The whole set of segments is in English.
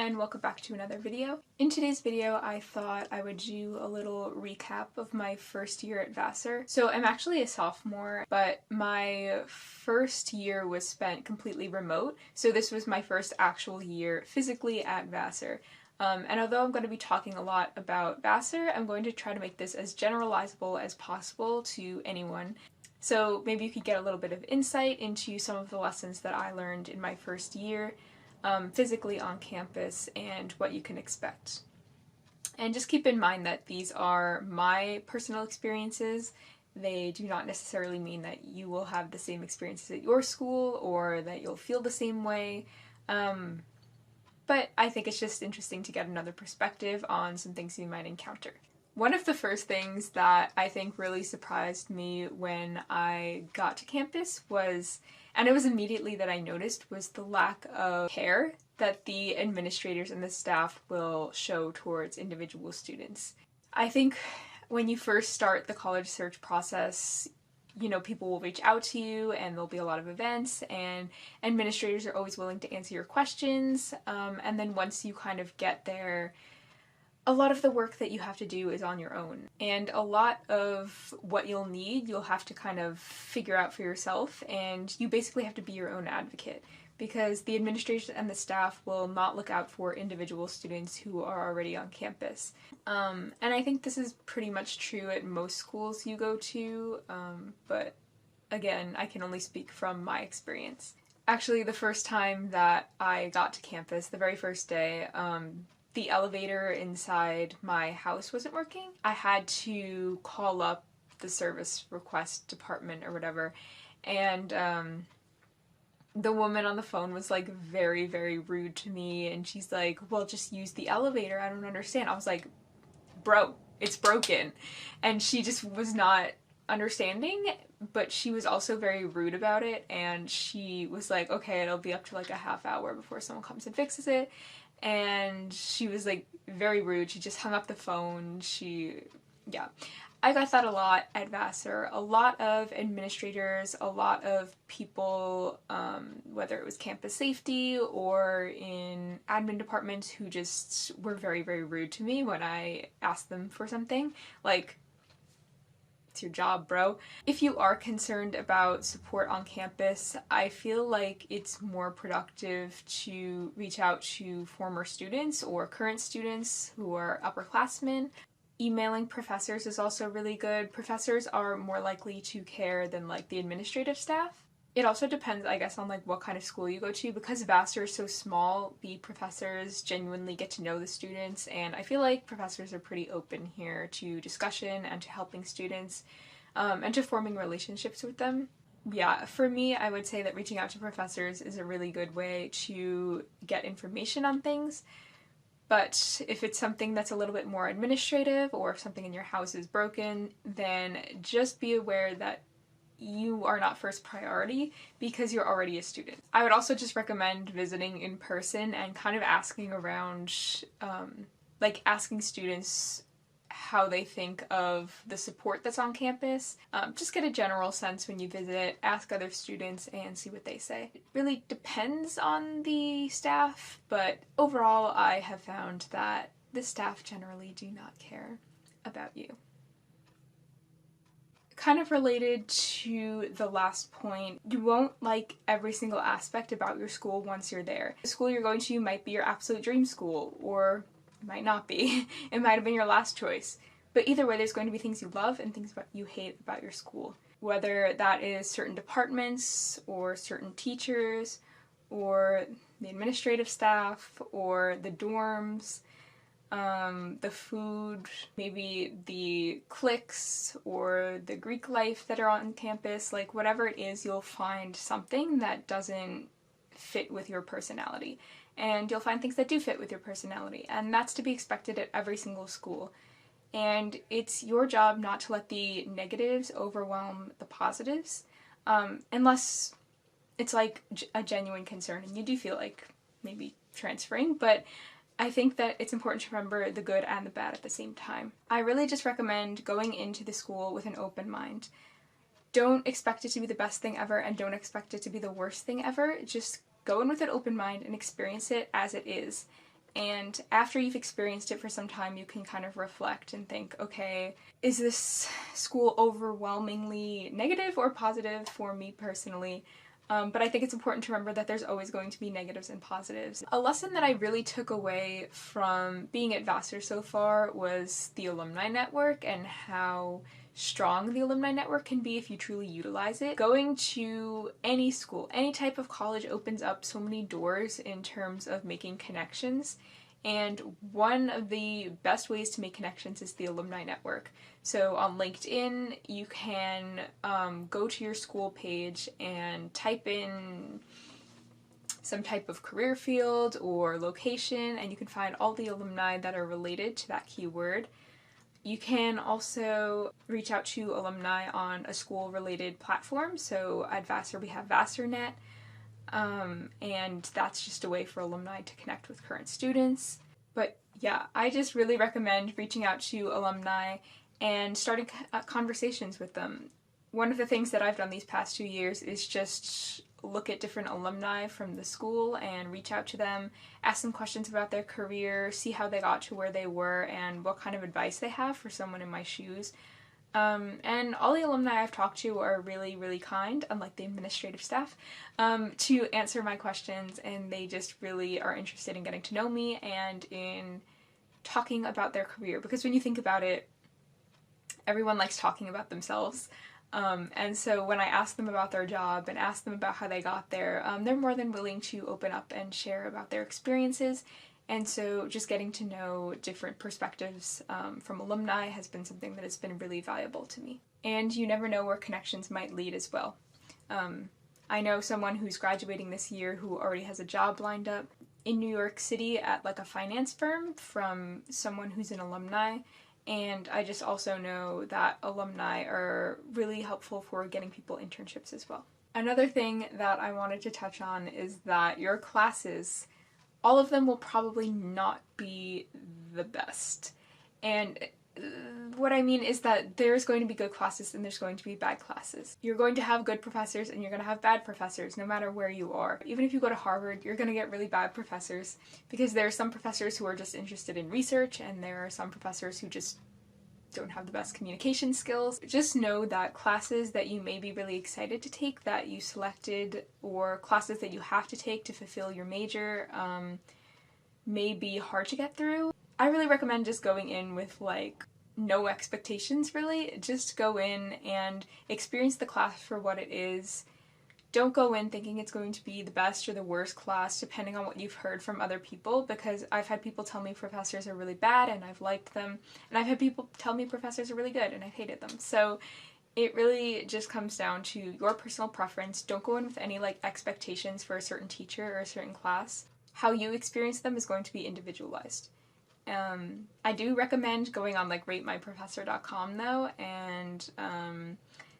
and welcome back to another video. In today's video I thought I would do a little recap of my first year at Vassar. So I'm actually a sophomore, but my first year was spent completely remote, so this was my first actual year physically at Vassar. And although I'm going to be talking a lot about Vassar, I'm going to try to make this as generalizable as possible to anyone. So maybe you could get a little bit of insight into some of the lessons that I learned in my first year physically on campus and what you can expect. And just keep in mind that these are my personal experiences. They do not necessarily mean that you will have the same experiences at your school or that you'll feel the same way. But I think it's just interesting to get another perspective on some things you might encounter. One of the first things that I think really surprised me when I got to campus was, and it was immediately that I noticed, was the lack of care that the administrators and the staff will show towards individual students. I think when you first start the college search process, you know, people will reach out to you and there'll be a lot of events and administrators are always willing to answer your questions. And then once you kind of get there, a lot of the work that you have to do is on your own. And a lot of what you'll need, you'll have to kind of figure out for yourself, and you basically have to be your own advocate because the administration and the staff will not look out for individual students who are already on campus. And I think this is pretty much true at most schools you go to, but again, I can only speak from my experience. Actually, the first time that I got to campus, the very first day, the elevator inside my house wasn't working. I had to call up the service request department or whatever, and the woman on the phone was like very, very rude to me, and she's like, well, just use the elevator, I don't understand. I was like, bro, it's broken. And she just was not understanding, but she was also very rude about it, and she was like, okay, it'll be up to like a half hour before someone comes and fixes it. And she was like very rude. She just hung up the phone. Yeah. I got that a lot at Vassar. A lot of administrators, a lot of people, whether it was campus safety or in admin departments, who just were very, very rude to me when I asked them for something. Like, it's your job, bro. If you are concerned about support on campus, I feel like it's more productive to reach out to former students or current students who are upperclassmen. Emailing professors is also really good. Professors are more likely to care than like the administrative staff. It also depends, I guess, on like what kind of school you go to. Because Vassar is so small, the professors genuinely get to know the students, and I feel like professors are pretty open here to discussion and to helping students and to forming relationships with them. Yeah, for me, I would say that reaching out to professors is a really good way to get information on things. But if it's something that's a little bit more administrative, or if something in your house is broken, then just be aware that you are not first priority because you're already a student. I would also just recommend visiting in person and kind of asking around, like asking students how they think of the support that's on campus. Just get a general sense when you visit, ask other students and see what they say. It really depends on the staff, but overall I have found that the staff generally do not care about you. Kind of related to the last point, you won't like every single aspect about your school once you're there. The school you're going to might be your absolute dream school, or it might not be. It might have been your last choice. But either way, there's going to be things you love and things you hate about your school. Whether that is certain departments, or certain teachers, or the administrative staff, or the dorms, the food, maybe the cliques or the Greek life that are on campus, like whatever it is, you'll find something that doesn't fit with your personality. And you'll find things that do fit with your personality, and that's to be expected at every single school. And it's your job not to let the negatives overwhelm the positives, unless it's like a genuine concern and you do feel like maybe transferring, but I think that it's important to remember the good and the bad at the same time. I really just recommend going into the school with an open mind. Don't expect it to be the best thing ever, and don't expect it to be the worst thing ever. Just go in with an open mind and experience it as it is. And after you've experienced it for some time, you can kind of reflect and think, okay, is this school overwhelmingly negative or positive for me personally? But I think it's important to remember that there's always going to be negatives and positives. A lesson that I really took away from being at Vassar so far was the alumni network and how strong the alumni network can be if you truly utilize it. Going to any school, any type of college opens up so many doors in terms of making connections. And one of the best ways to make connections is the alumni network. So on LinkedIn, you can go to your school page and type in some type of career field or location, and you can find all the alumni that are related to that keyword. You can also reach out to alumni on a school-related platform. So at Vassar, we have VassarNet. And that's just a way for alumni to connect with current students. But yeah, I just really recommend reaching out to alumni and starting conversations with them. One of the things that I've done these past 2 years is just look at different alumni from the school and reach out to them, ask them questions about their career, see how they got to where they were, and what kind of advice they have for someone in my shoes. And all the alumni I've talked to are really, really kind, unlike the administrative staff, to answer my questions, and they just really are interested in getting to know me and in talking about their career. Because when you think about it, everyone likes talking about themselves. And so when I ask them about their job and ask them about how they got there, they're more than willing to open up and share about their experiences. And so just getting to know different perspectives from alumni has been something that has been really valuable to me. And you never know where connections might lead as well. I know someone who's graduating this year who already has a job lined up in New York City at like a finance firm from someone who's an alumni. And I just also know that alumni are really helpful for getting people internships as well. Another thing that I wanted to touch on is that your classes, all of them will probably not be the best. And what I mean is that there's going to be good classes and there's going to be bad classes. You're going to have good professors and you're going to have bad professors no matter where you are. Even if you go to Harvard, you're going to get really bad professors because there are some professors who are just interested in research and there are some professors who just don't have the best communication skills. Just know that classes that you may be really excited to take that you selected, or classes that you have to take to fulfill your major, may be hard to get through. I really recommend just going in with like no expectations really. Just go in and experience the class for what it is. Don't go in thinking it's going to be the best or the worst class depending on what you've heard from other people, because I've had people tell me professors are really bad and I've liked them, and I've had people tell me professors are really good and I've hated them. So it really just comes down to your personal preference. Don't go in with any like expectations for a certain teacher or a certain class. How you experience them is going to be individualized. I do recommend going on like ratemyprofessor.com though, and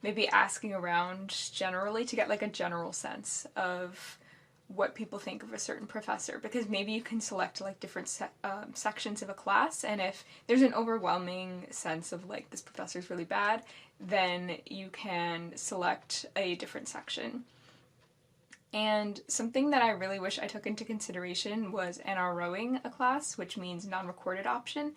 maybe asking around generally to get like a general sense of what people think of a certain professor, because maybe you can select like different sections of a class, and if there's an overwhelming sense of like this professor's really bad, then you can select a different section. And something that I really wish I took into consideration was NROing a class, which means non-recorded option.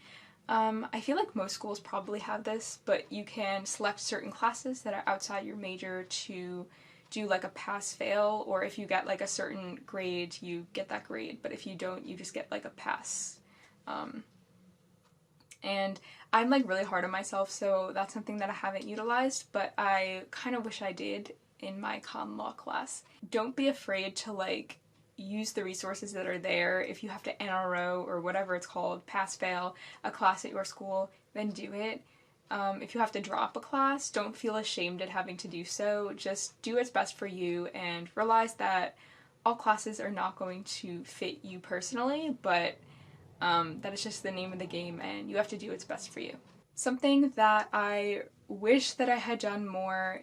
I feel like most schools probably have this, but you can select certain classes that are outside your major to do like a pass-fail, or if you get like a certain grade, you get that grade, but if you don't, you just get like a pass. And I'm like really hard on myself, so that's something that I haven't utilized, but I kind of wish I did in my con law class. Don't be afraid to like use the resources that are there. If you have to NRO or whatever it's called, pass-fail, a class at your school, then do it. If you have to drop a class, don't feel ashamed at having to do so. Just do what's best for you and realize that all classes are not going to fit you personally, but that is just the name of the game and you have to do what's best for you. Something that I wish that I had done more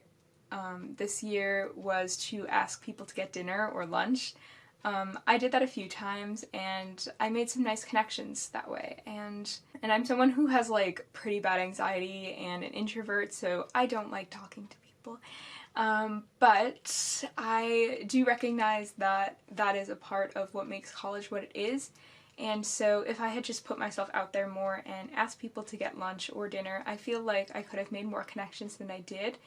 this year was to ask people to get dinner or lunch. I did that a few times and I made some nice connections that way, and I'm someone who has like pretty bad anxiety and an introvert, so I don't like talking to people. But I do recognize that that is a part of what makes college what it is, And so if I had just put myself out there more and asked people to get lunch or dinner, I feel like I could have made more connections than I did.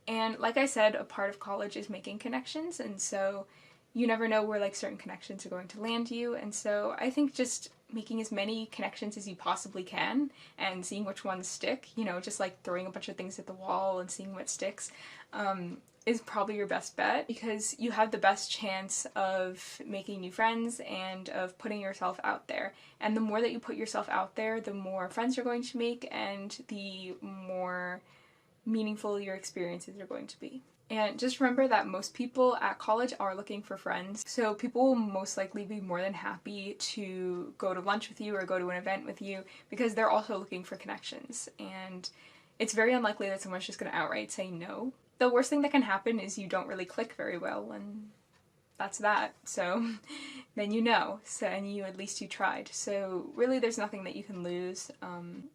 And like I said, a part of college is making connections, and so you never know where like certain connections are going to land you. And so I think just making as many connections as you possibly can and seeing which ones stick, you know, just like throwing a bunch of things at the wall and seeing what sticks, is probably your best bet, because you have the best chance of making new friends and of putting yourself out there. And the more that you put yourself out there, the more friends you're going to make and the more meaningful your experiences are going to be. And just remember that most people at college are looking for friends, so people will most likely be more than happy to go to lunch with you or go to an event with you because they're also looking for connections. And it's very unlikely that someone's just going to outright say no. The worst thing that can happen is you don't really click very well, and that's that. So then you know, so, and at least you tried. So really there's nothing that you can lose.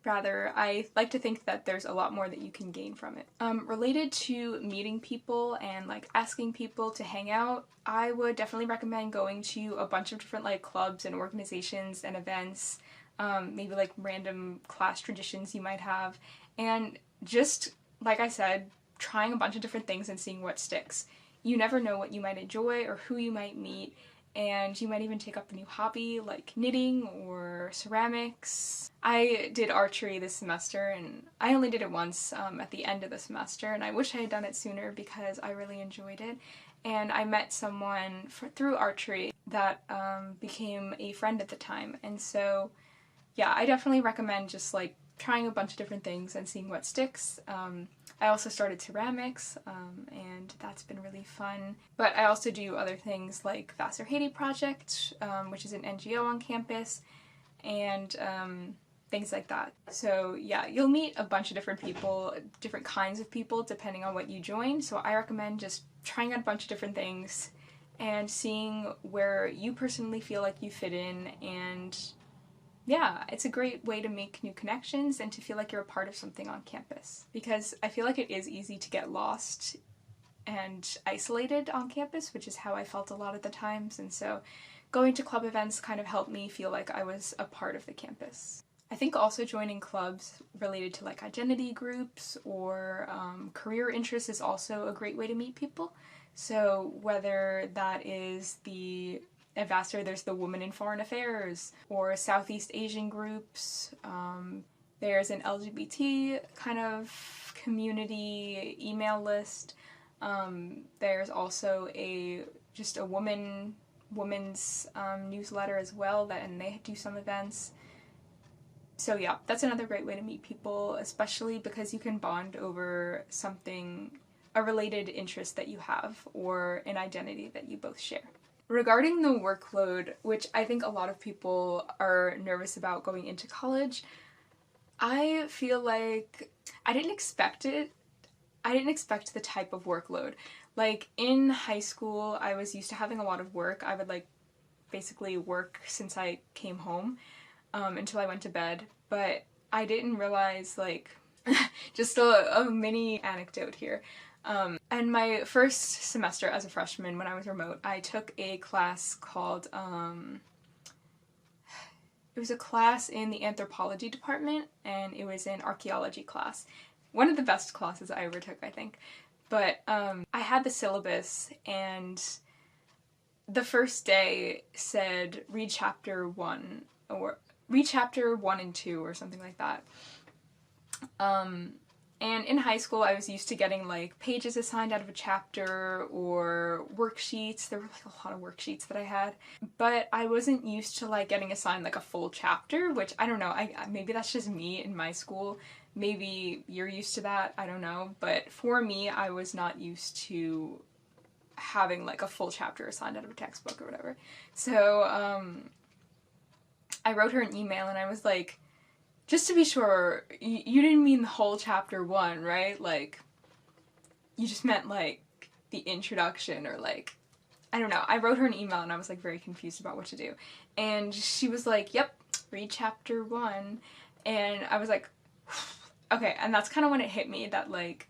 Rather, I like to think that there's a lot more that you can gain from it. Related to meeting people and like asking people to hang out, I would definitely recommend going to a bunch of different like clubs and organizations and events, maybe like random class traditions you might have, and just, like I said, trying a bunch of different things and seeing what sticks. You never know what you might enjoy or who you might meet, and you might even take up a new hobby like knitting or ceramics. I did archery this semester, and I only did it once at the end of the semester, and I wish I had done it sooner because I really enjoyed it. And I met someone through archery that became a friend at the time, and so yeah, I definitely recommend just like trying a bunch of different things and seeing what sticks. I also started ceramics, and that's been really fun. But I also do other things like Vassar Haiti Project, which is an NGO on campus, and things like that. So yeah, you'll meet a bunch of different people, different kinds of people, depending on what you join. So I recommend just trying out a bunch of different things and seeing where you personally feel like you fit in. And yeah, it's a great way to make new connections and to feel like you're a part of something on campus. Because I feel like it is easy to get lost and isolated on campus, which is how I felt a lot of the times. And so going to club events kind of helped me feel like I was a part of the campus. I think also joining clubs related to like identity groups or career interests is also a great way to meet people. So whether that is at Vassar, there's the Women in Foreign Affairs, or Southeast Asian groups. There's an LGBT kind of community email list. There's also just a women's newsletter as well, and they do some events. So yeah, that's another great way to meet people, especially because you can bond over a related interest that you have, or an identity that you both share. Regarding the workload, which I think a lot of people are nervous about going into college, I feel like I didn't expect it. I didn't expect the type of workload. Like in high school, I was used to having a lot of work. I would like basically work since I came home until I went to bed. But I didn't realize, like, just a mini anecdote here. And my first semester as a freshman, when I was remote, I took a class called, it was a class in the anthropology department, and it was an archaeology class. One of the best classes I ever took, I think. But I had the syllabus, and the first day said read chapter 1, or read chapter 1 and 2, or something like that. And in high school, I was used to getting, like, pages assigned out of a chapter or worksheets. There were, like, a lot of worksheets that I had. But I wasn't used to, like, getting assigned, like, a full chapter, which, I don't know, maybe that's just me in my school. Maybe you're used to that, I don't know. But for me, I was not used to having, like, a full chapter assigned out of a textbook or whatever. So, I wrote her an email, and I was like, just to be sure, you didn't mean the whole chapter 1, right? Like, you just meant, like, the introduction, or, like, I don't know. I wrote her an email, and I was, like, very confused about what to do. And she was like, yep, read chapter 1. And I was like, okay. And that's kind of when it hit me that, like,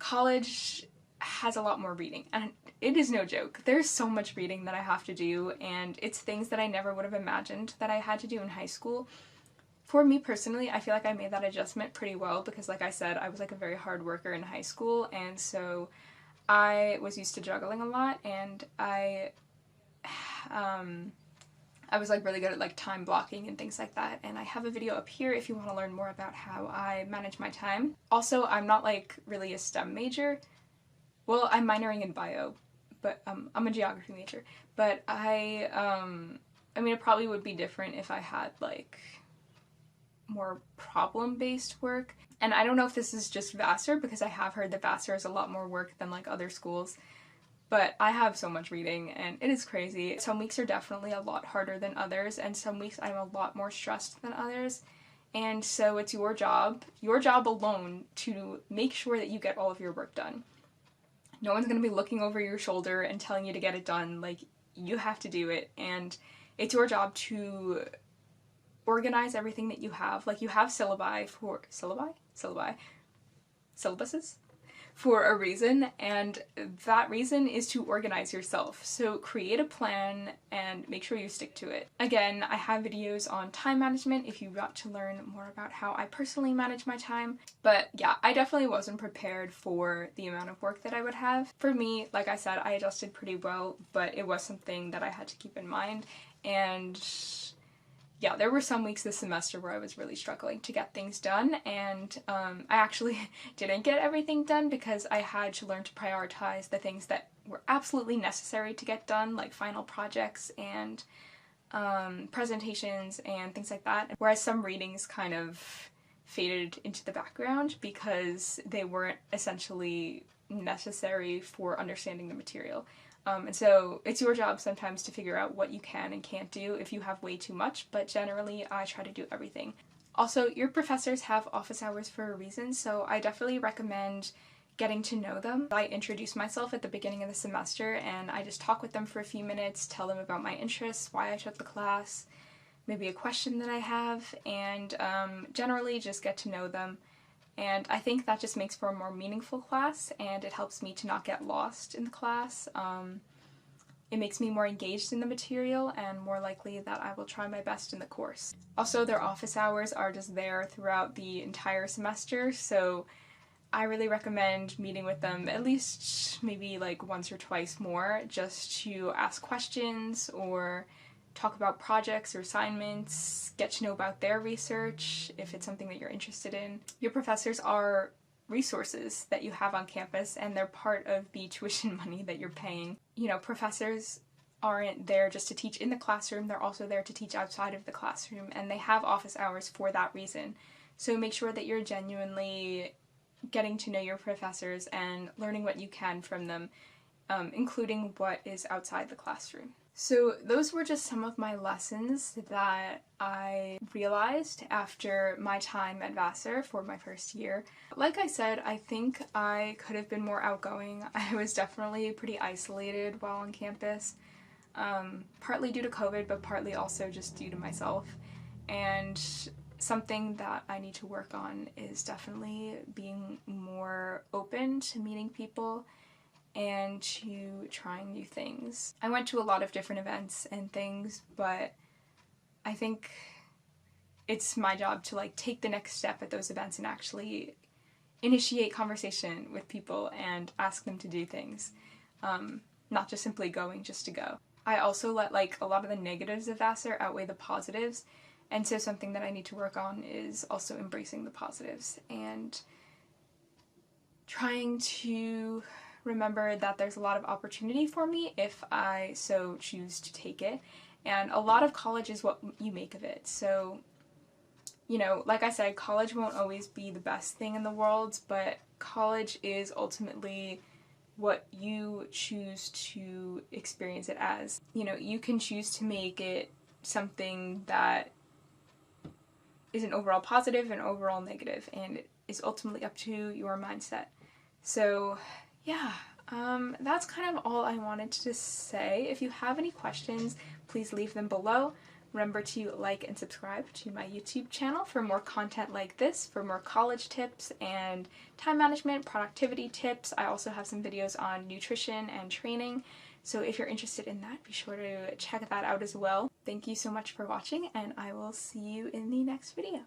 college has a lot more reading, and it is no joke. There's so much reading that I have to do, and it's things that I never would have imagined that I had to do in high school. For me personally, I feel like I made that adjustment pretty well because, like I said, I was like a very hard worker in high school, and so I was used to juggling a lot, and I was like really good at like time blocking and things like that, and I have a video up here if you want to learn more about how I manage my time. Also, I'm not like really a STEM major. Well, I'm minoring in bio, but I'm a geography major. But I mean, it probably would be different if I had like more problem-based work. And I don't know if this is just Vassar, because I have heard that Vassar is a lot more work than like other schools. But I have so much reading, and it is crazy. Some weeks are definitely a lot harder than others, and some weeks I'm a lot more stressed than others. And so it's your job alone, to make sure that you get all of your work done. No one's going to be looking over your shoulder and telling you to get it done. Like, you have to do it, and it's your job to organize everything that you have. Like, you have syllabuses for a reason, and that reason is to organize yourself. So create a plan and make sure you stick to it. Again, I have videos on time management if you want to learn more about how I personally manage my time. But yeah, I definitely wasn't prepared for the amount of work that I would have. For me, like I said, I adjusted pretty well, but it was something that I had to keep in mind. And yeah, there were some weeks this semester where I was really struggling to get things done, and I actually didn't get everything done because I had to learn to prioritize the things that were absolutely necessary to get done, like final projects and presentations and things like that, whereas some readings kind of faded into the background because they weren't essentially necessary for understanding the material. And so it's your job sometimes to figure out what you can and can't do if you have way too much, but generally I try to do everything. Also, your professors have office hours for a reason, so I definitely recommend getting to know them. I introduce myself at the beginning of the semester, and I just talk with them for a few minutes, tell them about my interests, why I took the class, maybe a question that I have, and generally just get to know them. And I think that just makes for a more meaningful class, and it helps me to not get lost in the class. It makes me more engaged in the material and more likely that I will try my best in the course. Also, their office hours are just there throughout the entire semester, so I really recommend meeting with them at least maybe like once or twice more, just to ask questions or talk about projects or assignments, get to know about their research if it's something that you're interested in. Your professors are resources that you have on campus, and they're part of the tuition money that you're paying. You know, professors aren't there just to teach in the classroom, they're also there to teach outside of the classroom, and they have office hours for that reason. So make sure that you're genuinely getting to know your professors and learning what you can from them, including what is outside the classroom. So those were just some of my lessons that I realized after my time at Vassar for my first year. Like I said, I think I could have been more outgoing. I was definitely pretty isolated while on campus, partly due to COVID, but partly also just due to myself. And something that I need to work on is definitely being more open to meeting people and to trying new things. I went to a lot of different events and things, but I think it's my job to like take the next step at those events and actually initiate conversation with people and ask them to do things, not just simply going just to go. I also let like a lot of the negatives of Vassar outweigh the positives, and so something that I need to work on is also embracing the positives and trying to remember that there's a lot of opportunity for me if I so choose to take it, and a lot of college is what you make of it. So, you know, like I said, college won't always be the best thing in the world, but college is ultimately what you choose to experience it as. You know, you can choose to make it something that is an overall positive and overall negative, and it is ultimately up to your mindset. So yeah, that's kind of all I wanted to say. If you have any questions, please leave them below. Remember to like and subscribe to my YouTube channel for more content like this, for more college tips and time management, productivity tips. I also have some videos on nutrition and training, so if you're interested in that, be sure to check that out as well. Thank you so much for watching, and I will see you in the next video.